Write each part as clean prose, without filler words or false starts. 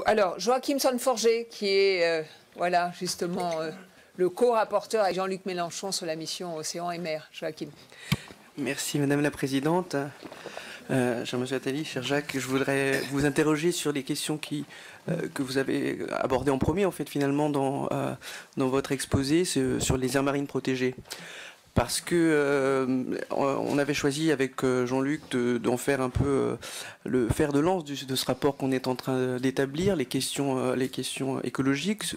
Alors, Joachim Son-Forget, qui est voilà, justement le co-rapporteur avec Jean-Luc Mélenchon sur la mission Océan et Mer. Joachim. Merci Madame la Présidente. Cher Monsieur Attali, cher Jacques, je voudrais vous interroger sur les questions que vous avez abordées en premier, en fait, finalement, dans votre exposé, sur les aires marines protégées. Parce que on avait choisi avec Jean-Luc d'en faire un peu le fer de lance de ce rapport qu'on est en train d'établir, les questions écologiques,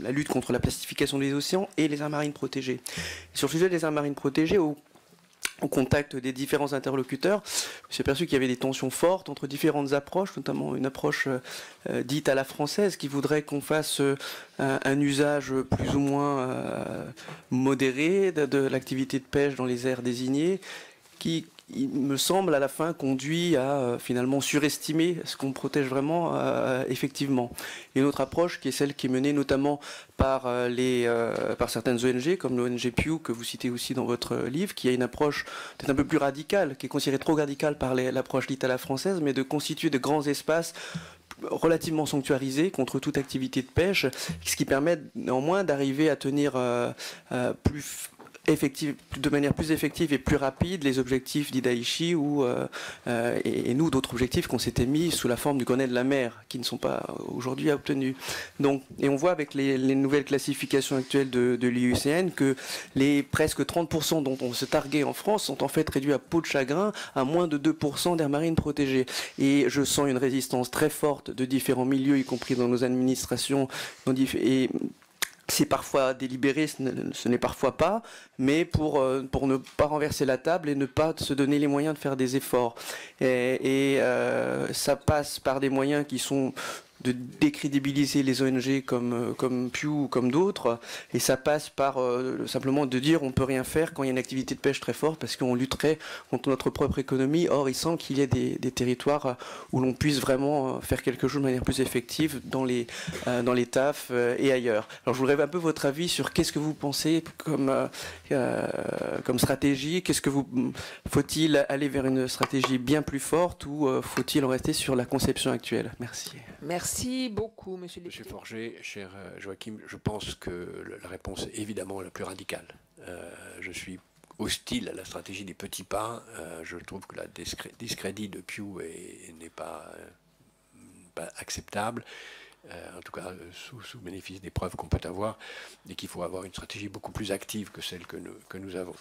la lutte contre la plastification des océans et les aires marines protégées. Et sur le sujet des aires marines protégées, au contact des différents interlocuteurs, je me suis aperçu qu'il y avait des tensions fortes entre différentes approches, notamment une approche dite à la française qui voudrait qu'on fasse un usage plus ou moins modéré de l'activité de pêche dans les aires désignées, qui, il me semble, à la fin conduit à finalement surestimer ce qu'on protège vraiment effectivement. Et une autre approche qui est celle qui est menée notamment par certaines ONG, comme l'ONG Pew, que vous citez aussi dans votre livre, qui a une approche peut-être un peu plus radicale, qui est considérée trop radicale par l'approche dite à la française, mais de constituer de grands espaces relativement sanctuarisés contre toute activité de pêche, ce qui permet néanmoins d'arriver à tenir de manière plus effective et plus rapide les objectifs d'Idaichi et nous d'autres objectifs qu'on s'était mis sous la forme du Grenelle de la mer qui ne sont pas aujourd'hui obtenus. Donc, et on voit avec les nouvelles classifications actuelles de l'IUCN que les presque 30% dont on se targuait en France sont en fait réduits à peau de chagrin à moins de 2% d'aires marines protégées. Et je sens une résistance très forte de différents milieux, y compris dans nos administrations, et c'est parfois délibéré, ce n'est parfois pas, mais pour ne pas renverser la table et ne pas se donner les moyens de faire des efforts. Ça passe par des moyens qui sont de décrédibiliser les ONG comme Pew ou comme d'autres, et ça passe par simplement de dire on peut rien faire quand il y a une activité de pêche très forte parce qu'on lutterait contre notre propre économie. Or, il semble qu'il y ait des territoires où l'on puisse vraiment faire quelque chose de manière plus effective dans les TAF et ailleurs. Alors, je voudrais un peu votre avis sur qu'est-ce que vous pensez comme stratégie. Faut-il aller vers une stratégie bien plus forte ou faut-il en rester sur la conception actuelle? Merci. Merci beaucoup, Monsieur le Monsieur Forget, cher Joachim, je pense que la réponse est évidemment la plus radicale. Je suis hostile à la stratégie des petits pas. Je trouve que le discrédit de Pew n'est pas acceptable, en tout cas sous bénéfice des preuves qu'on peut avoir, et qu'il faut avoir une stratégie beaucoup plus active que celle que nous avons.